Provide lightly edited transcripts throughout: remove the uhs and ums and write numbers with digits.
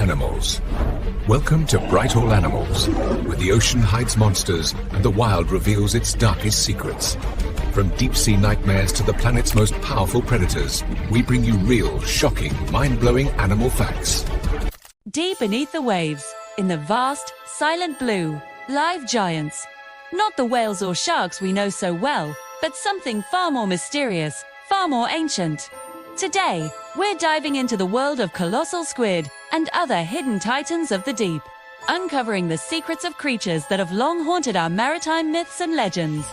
animals. Welcome to Bright All Animals, where the ocean hides monsters and the wild reveals its darkest secrets. From deep-sea nightmares to the planet's most powerful predators, we bring you real, shocking, mind-blowing animal facts. Deep beneath the waves, in the vast, silent blue, live giants. Not the whales or sharks we know so well, but something far more mysterious, far more ancient. Today, we're diving into the world of colossal squid and other hidden titans of the deep, uncovering the secrets of creatures that have long haunted our maritime myths and legends.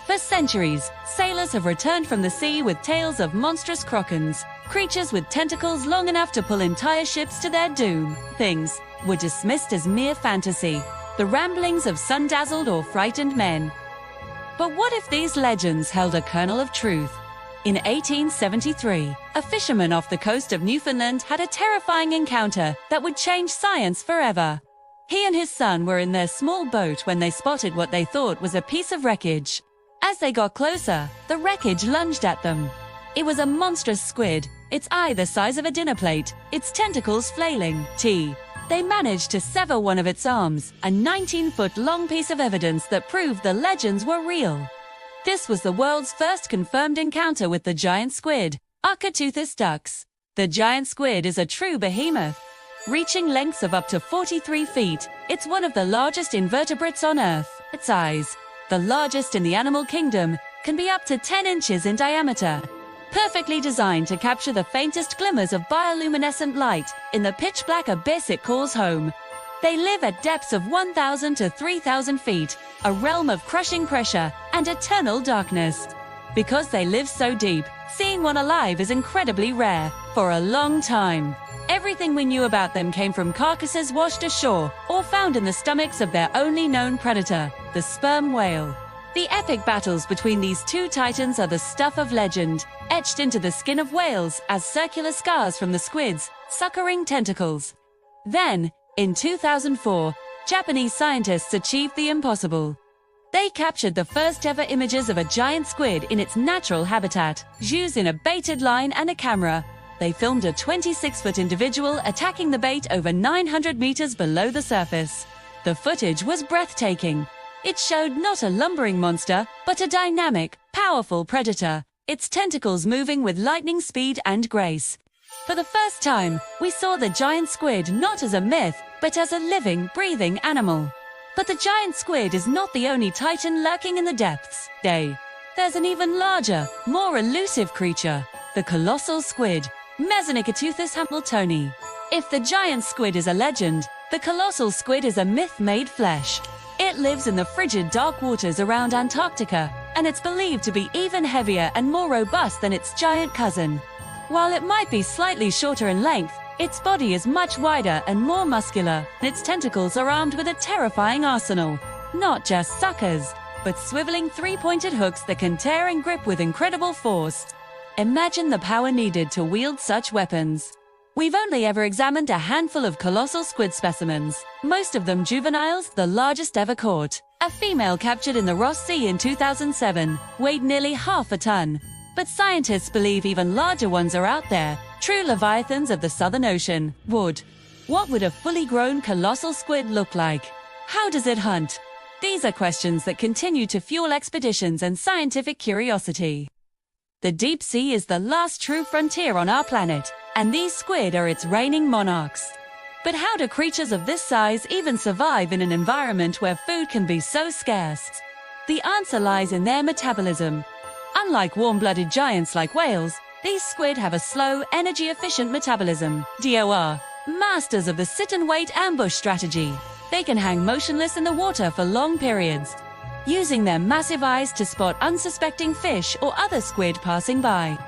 For centuries, sailors have returned from the sea with tales of monstrous crocodiles, creatures with tentacles long enough to pull entire ships to their doom. Things were dismissed as mere fantasy, the ramblings of sun-dazzled or frightened men. But what if these legends held a kernel of truth? In 1873, a fisherman off the coast of Newfoundland had a terrifying encounter that would change science forever. He and his son were in their small boat when they spotted what they thought was a piece of wreckage. As they got closer, the wreckage lunged at them. It was a monstrous squid, its eye the size of a dinner plate, its tentacles flailing. They managed to sever one of its arms, a 19-foot-long piece of evidence that proved the legends were real. This was the world's first confirmed encounter with the giant squid, Architeuthis dux. The giant squid is a true behemoth. Reaching lengths of up to 43 feet, it's one of the largest invertebrates on Earth. Its eyes, the largest in the animal kingdom, can be up to 10 inches in diameter. Perfectly designed to capture the faintest glimmers of bioluminescent light in the pitch-black abyss it calls home. They live at depths of 1,000 to 3,000 feet, a realm of crushing pressure and eternal darkness. Because they live so deep, seeing one alive is incredibly rare. For a long time, everything we knew about them came from carcasses washed ashore or found in the stomachs of their only known predator, the sperm whale. The epic battles between these two titans are the stuff of legend, etched into the skin of whales as circular scars from the squid's suckering tentacles. Then, in 2004, Japanese scientists achieved the impossible. They captured the first ever images of a giant squid in its natural habitat, used in a baited line and a camera. They filmed a 26-foot individual attacking the bait over 900 meters below the surface. The footage was breathtaking. It showed not a lumbering monster, but a dynamic, powerful predator, its tentacles moving with lightning speed and grace. For the first time, we saw the giant squid not as a myth, but as a living, breathing animal. But the giant squid is not the only titan lurking in the depths. There's an even larger, more elusive creature, the colossal squid, Mesonicoteuthis hamiltoni. If the giant squid is a legend, the colossal squid is a myth made flesh. It lives in the frigid dark waters around Antarctica, and it's believed to be even heavier and more robust than its giant cousin. While it might be slightly shorter in length, its body is much wider and more muscular, and its tentacles are armed with a terrifying arsenal. Not just suckers, but swiveling three-pointed hooks that can tear and grip with incredible force. Imagine the power needed to wield such weapons. We've only ever examined a handful of colossal squid specimens, most of them juveniles, the largest ever caught. A female captured in the Ross Sea in 2007 weighed nearly half a ton. But scientists believe even larger ones are out there, true leviathans of the Southern Ocean. What would a fully grown colossal squid look like? How does it hunt? These are questions that continue to fuel expeditions and scientific curiosity. The deep sea is the last true frontier on our planet, and these squid are its reigning monarchs. But how do creatures of this size even survive in an environment where food can be so scarce? The answer lies in their metabolism. Unlike warm-blooded giants like whales, these squid have a slow, energy-efficient metabolism, DOR, masters of the sit-and-wait ambush strategy. They can hang motionless in the water for long periods, using their massive eyes to spot unsuspecting fish or other squid passing by.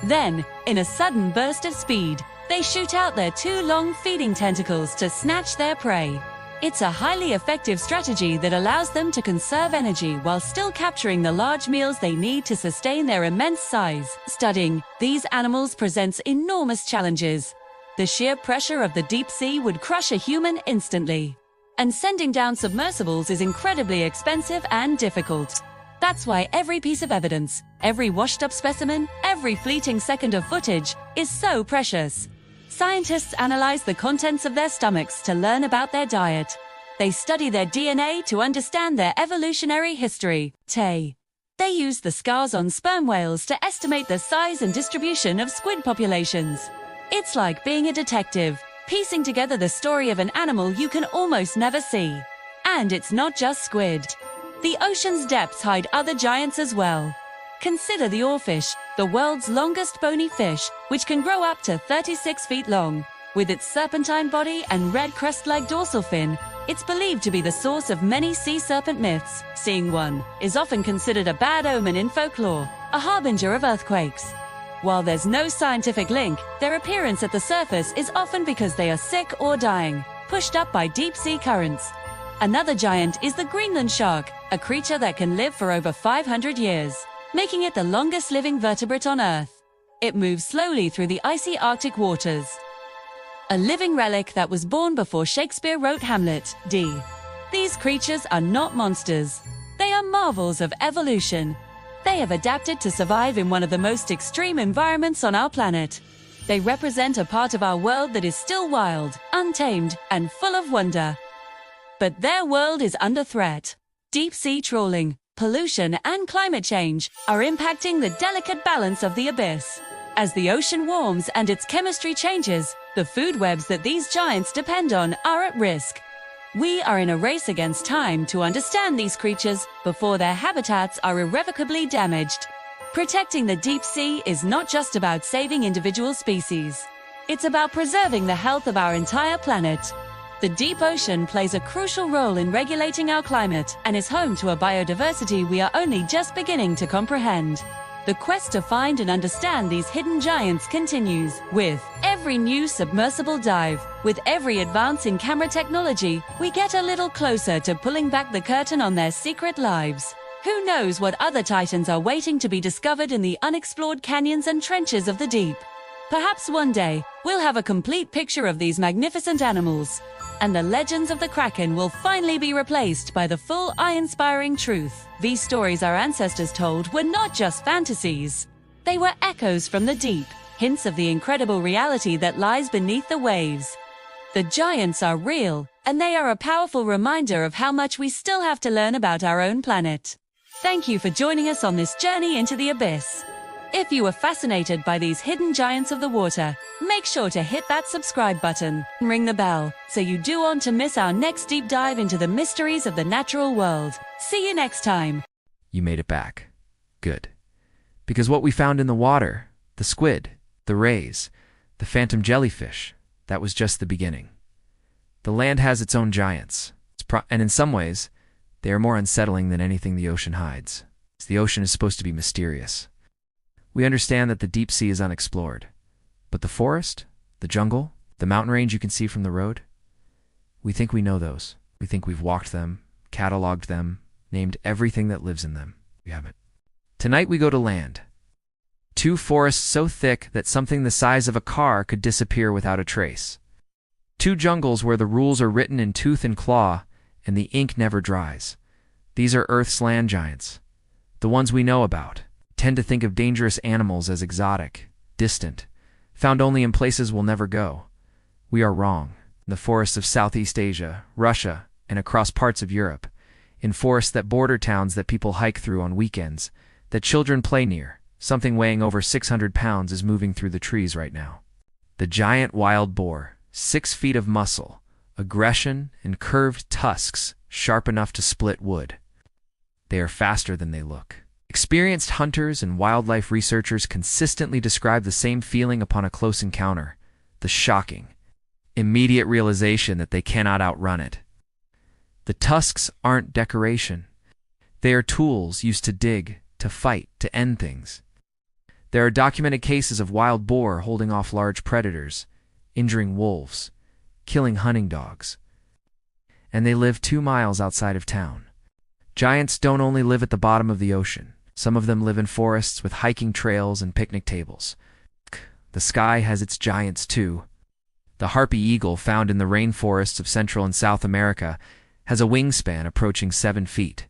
Then, in a sudden burst of speed, they shoot out their two long feeding tentacles to snatch their prey. It's a highly effective strategy that allows them to conserve energy while still capturing the large meals they need to sustain their immense size. Studying these animals presents enormous challenges. The sheer pressure of the deep sea would crush a human instantly. And sending down submersibles is incredibly expensive and difficult. That's why every piece of evidence, every washed-up specimen, every fleeting second of footage is so precious. Scientists analyze the contents of their stomachs to learn about their diet. They study their DNA to understand their evolutionary history. They use the scars on sperm whales to estimate the size and distribution of squid populations. It's like being a detective, piecing together the story of an animal you can almost never see. And it's not just squid. The ocean's depths hide other giants as well. Consider the oarfish, the world's longest bony fish, which can grow up to 36 feet long. With its serpentine body and red crest-like dorsal fin, it's believed to be the source of many sea serpent myths. Seeing one is often considered a bad omen in folklore, a harbinger of earthquakes. While there's no scientific link, their appearance at the surface is often because they are sick or dying, pushed up by deep-sea currents. Another giant is the Greenland shark, a creature that can live for over 500 years, making it the longest living vertebrate on Earth. It moves slowly through the icy Arctic waters. A living relic that was born before Shakespeare wrote Hamlet. These creatures are not monsters. They are marvels of evolution. They have adapted to survive in one of the most extreme environments on our planet. They represent a part of our world that is still wild, untamed, and full of wonder. But their world is under threat. Deep-sea trawling, pollution, and climate change are impacting the delicate balance of the abyss. As the ocean warms and its chemistry changes, the food webs that these giants depend on are at risk. We are in a race against time to understand these creatures before their habitats are irrevocably damaged. Protecting the deep sea is not just about saving individual species. It's about preserving the health of our entire planet. The deep ocean plays a crucial role in regulating our climate and is home to a biodiversity we are only just beginning to comprehend. The quest to find and understand these hidden giants continues. With every new submersible dive, with every advance in camera technology, we get a little closer to pulling back the curtain on their secret lives. Who knows what other titans are waiting to be discovered in the unexplored canyons and trenches of the deep? Perhaps one day, we'll have a complete picture of these magnificent animals, and the legends of the Kraken will finally be replaced by the full eye-inspiring truth. These stories our ancestors told were not just fantasies. They were echoes from the deep, hints of the incredible reality that lies beneath the waves. The giants are real, and they are a powerful reminder of how much we still have to learn about our own planet. Thank you for joining us on this journey into the abyss. If you were fascinated by these hidden giants of the water, make sure to hit that subscribe button and ring the bell so you don't want to miss our next deep dive into the mysteries of the natural world. See you next time. You made it back. Good. Because what we found in the water, the squid, the rays, the phantom jellyfish, that was just the beginning. The land has its own giants, and in some ways, they are more unsettling than anything the ocean hides. The ocean is supposed to be mysterious. We understand that the deep sea is unexplored. But the forest, the jungle, the mountain range you can see from the road, we think we know those. We think we've walked them, cataloged them, named everything that lives in them. We haven't. Tonight we go to land. Two forests so thick that something the size of a car could disappear without a trace. Two jungles where the rules are written in tooth and claw, and the ink never dries. These are Earth's land giants. The ones we know about tend to think of dangerous animals as exotic, distant, found only in places we'll never go. We are wrong. In the forests of Southeast Asia, Russia, and across parts of Europe, in forests that border towns that people hike through on weekends, that children play near, something weighing over 600 pounds is moving through the trees right now. The giant wild boar, 6 feet of muscle, aggression, and curved tusks sharp enough to split wood. They are faster than they look. Experienced hunters and wildlife researchers consistently describe the same feeling upon a close encounter, the shocking, immediate realization that they cannot outrun it. The tusks aren't decoration. They are tools used to dig, to fight, to end things. There are documented cases of wild boar holding off large predators, injuring wolves, killing hunting dogs. And they live 2 miles outside of town. Giants don't only live at the bottom of the ocean. Some of them live in forests with hiking trails and picnic tables. The sky has its giants too. The Harpy Eagle, found in the rainforests of Central and South America, has a wingspan approaching 7 feet.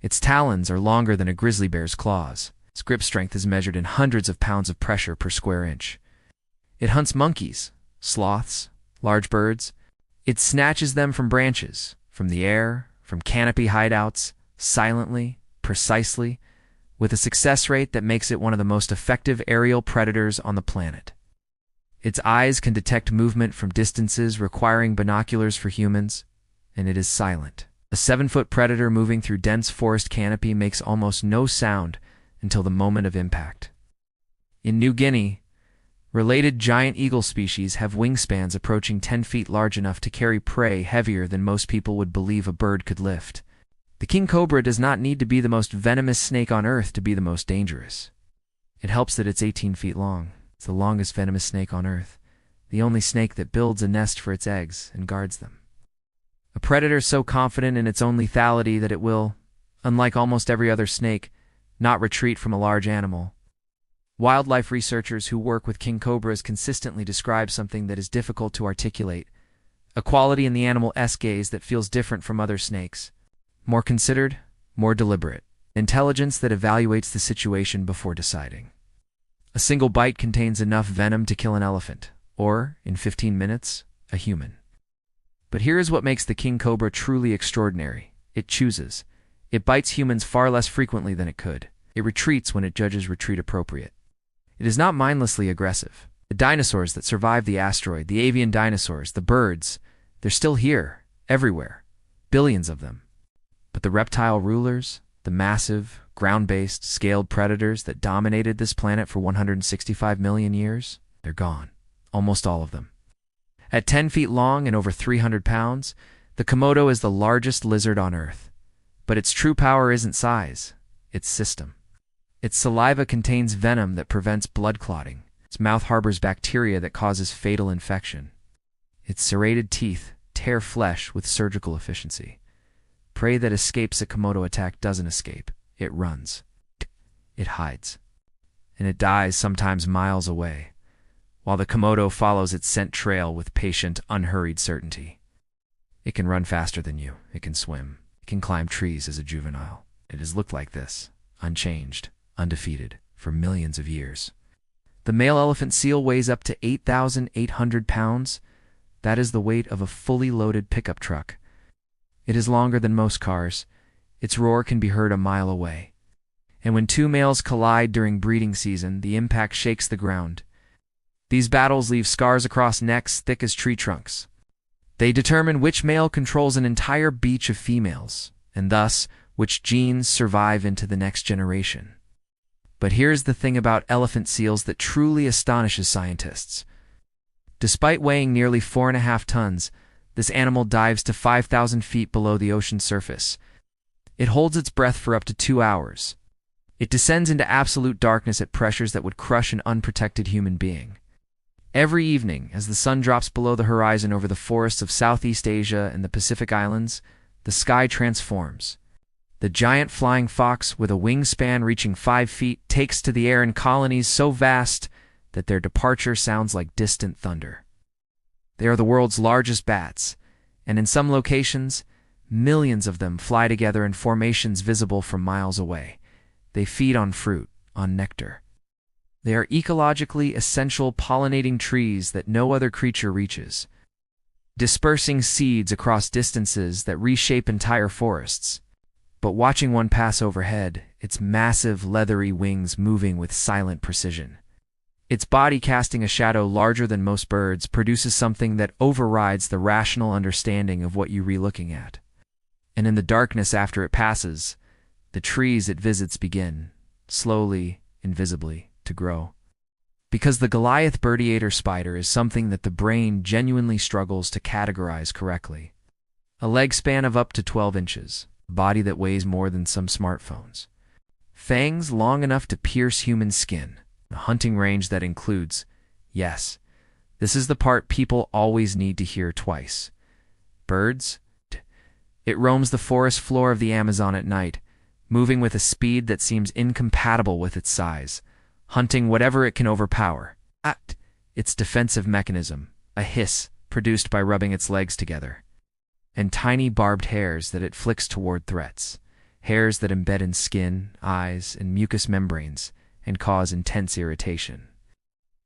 Its talons are longer than a grizzly bear's claws. Its grip strength is measured in hundreds of pounds of pressure per square inch. It hunts monkeys, sloths, large birds. It snatches them from branches, from the air, from canopy hideouts, silently, precisely, with a success rate that makes it one of the most effective aerial predators on the planet. Its eyes can detect movement from distances requiring binoculars for humans, and it is silent. A 7-foot predator moving through dense forest canopy makes almost no sound until the moment of impact. In New Guinea, related giant eagle species have wingspans approaching 10 feet large enough to carry prey heavier than most people would believe a bird could lift. The king cobra does not need to be the most venomous snake on Earth to be the most dangerous. It helps that it's 18 feet long. It's the longest venomous snake on Earth, the only snake that builds a nest for its eggs and guards them. A predator so confident in its own lethality that it will, unlike almost every other snake, not retreat from a large animal. Wildlife researchers who work with king cobras consistently describe something that is difficult to articulate, a quality in the animal's gaze that feels different from other snakes. More considered, more deliberate. Intelligence that evaluates the situation before deciding. A single bite contains enough venom to kill an elephant, or, in 15 minutes, a human. But here is what makes the king cobra truly extraordinary. It chooses. It bites humans far less frequently than it could. It retreats when it judges retreat appropriate. It is not mindlessly aggressive. The dinosaurs that survived the asteroid, the avian dinosaurs, the birds, they're still here, everywhere. Billions of them. But the reptile rulers, the massive, ground-based, scaled predators that dominated this planet for 165 million years, they're gone. Almost all of them. At 10 feet long and over 300 pounds, the Komodo is the largest lizard on Earth. But its true power isn't size, it's system. Its saliva contains venom that prevents blood clotting. Its mouth harbors bacteria that causes fatal infection. Its serrated teeth tear flesh with surgical efficiency. Prey that escapes a Komodo attack doesn't escape. It runs. It hides. And it dies sometimes miles away, while the Komodo follows its scent trail with patient, unhurried certainty. It can run faster than you. It can swim. It can climb trees as a juvenile. It has looked like this, unchanged, undefeated, for millions of years. The male elephant seal weighs up to 8,800 pounds. That is the weight of a fully loaded pickup truck. It is longer than most cars. Its roar can be heard a mile away. And when two males collide during breeding season, the impact shakes the ground. These battles leave scars across necks thick as tree trunks. They determine which male controls an entire beach of females, and thus which genes survive into the next generation. But here's the thing about elephant seals that truly astonishes scientists. Despite weighing nearly 4.5 tons, this animal dives to 5,000 feet below the ocean surface. It holds its breath for up to 2 hours. It descends into absolute darkness at pressures that would crush an unprotected human being. Every evening, as the sun drops below the horizon over the forests of Southeast Asia and the Pacific Islands, the sky transforms. The giant flying fox, with a wingspan reaching 5 feet, takes to the air in colonies so vast that their departure sounds like distant thunder. They are the world's largest bats, and in some locations, millions of them fly together in formations visible from miles away. They feed on fruit, on nectar. They are ecologically essential pollinating trees that no other creature reaches, dispersing seeds across distances that reshape entire forests. But watching one pass overhead, its massive leathery wings moving with silent precision, its body casting a shadow larger than most birds, produces something that overrides the rational understanding of what you're looking at. And in the darkness after it passes, the trees it visits begin, slowly, invisibly, to grow. Because the Goliath Birdeater spider is something that the brain genuinely struggles to categorize correctly. A leg span of up to 12 inches, a body that weighs more than some smartphones. Fangs long enough to pierce human skin, a hunting range that includes, yes, this is the part people always need to hear twice, birds. It roams the forest floor of the Amazon at night, moving with a speed that seems incompatible with its size, hunting whatever it can overpower. Its defensive mechanism, a hiss produced by rubbing its legs together, and tiny barbed hairs that it flicks toward threats, hairs that embed in skin, eyes, and mucous membranes and cause intense irritation.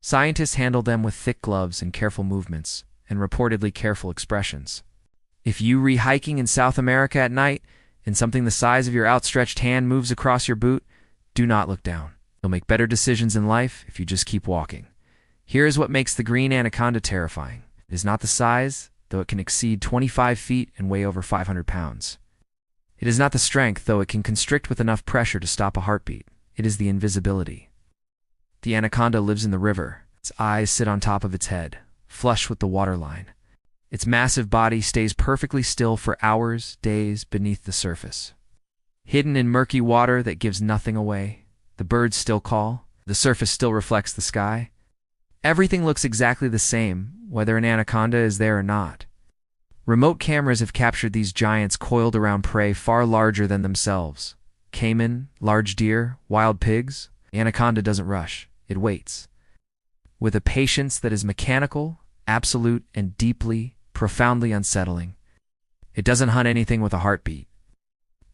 Scientists handle them with thick gloves and careful movements, and reportedly careful expressions. If you re-hiking in South America at night, and something the size of your outstretched hand moves across your boot, do not look down. You'll make better decisions in life if you just keep walking. Here is what makes the green anaconda terrifying. It is not the size, though it can exceed 25 feet and weigh over 500 pounds. It is not the strength, though it can constrict with enough pressure to stop a heartbeat. It is the invisibility. The anaconda lives in the river. Its eyes sit on top of its head, flush with the waterline. Its massive body stays perfectly still for hours, days beneath the surface. Hidden in murky water that gives nothing away, the birds still call, the surface still reflects the sky. Everything looks exactly the same, whether an anaconda is there or not. Remote cameras have captured these giants coiled around prey far larger than themselves. Caiman, large deer, wild pigs. The anaconda doesn't rush, it waits. With a patience that is mechanical, absolute, and deeply, profoundly unsettling. It doesn't hunt anything with a heartbeat.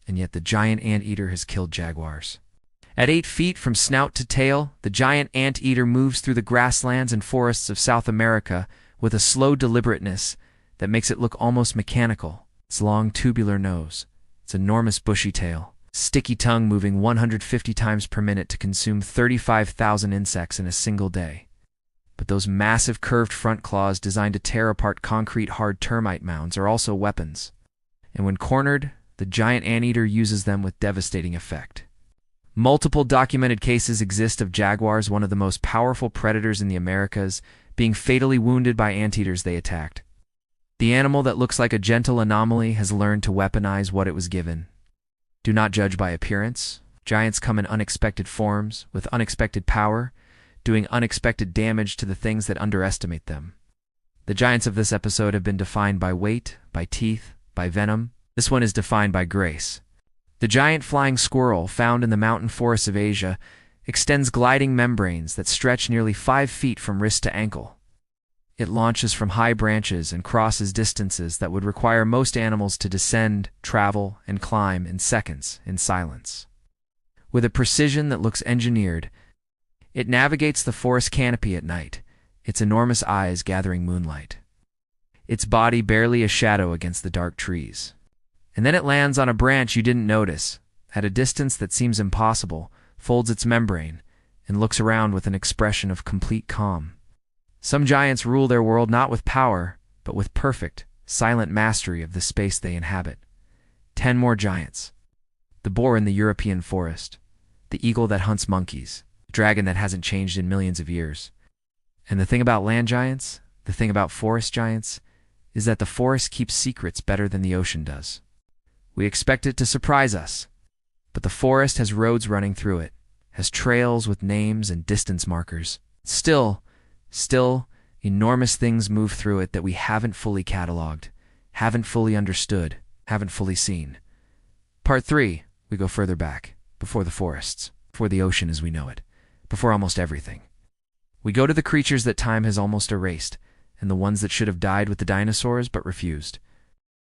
And yet the giant anteater has killed jaguars. At 8 feet from snout to tail, the giant anteater moves through the grasslands and forests of South America with a slow deliberateness that makes it look almost mechanical. Its long tubular nose, its enormous bushy tail, sticky tongue moving 150 times per minute to consume 35,000 insects in a single day. But those massive curved front claws designed to tear apart concrete-hard termite mounds are also weapons. And when cornered, the giant anteater uses them with devastating effect. Multiple documented cases exist of jaguars, one of the most powerful predators in the Americas, being fatally wounded by anteaters they attacked. The animal that looks like a gentle anomaly has learned to weaponize what it was given. Do not judge by appearance. Giants come in unexpected forms, with unexpected power, doing unexpected damage to the things that underestimate them. The giants of this episode have been defined by weight, by teeth, by venom. This one is defined by grace. The giant flying squirrel, found in the mountain forests of Asia, extends gliding membranes that stretch nearly 5 feet from wrist to ankle. It launches from high branches and crosses distances that would require most animals to descend, travel, and climb in seconds, in silence. With a precision that looks engineered, it navigates the forest canopy at night, its enormous eyes gathering moonlight. Its body barely a shadow against the dark trees. And then it lands on a branch you didn't notice, at a distance that seems impossible, folds its membrane, and looks around with an expression of complete calm. Some giants rule their world not with power, but with perfect, silent mastery of the space they inhabit. 10 more giants. The boar in the European forest, the eagle that hunts monkeys, the dragon that hasn't changed in millions of years. And the thing about land giants, the thing about forest giants, is that the forest keeps secrets better than the ocean does. We expect it to surprise us, but the forest has roads running through it, has trails with names and distance markers. Still, enormous things move through it that we haven't fully cataloged, haven't fully understood, haven't fully seen. Part 3, we go further back, before the forests, before the ocean as we know it, before almost everything. We go to the creatures that time has almost erased, and the ones that should have died with the dinosaurs but refused.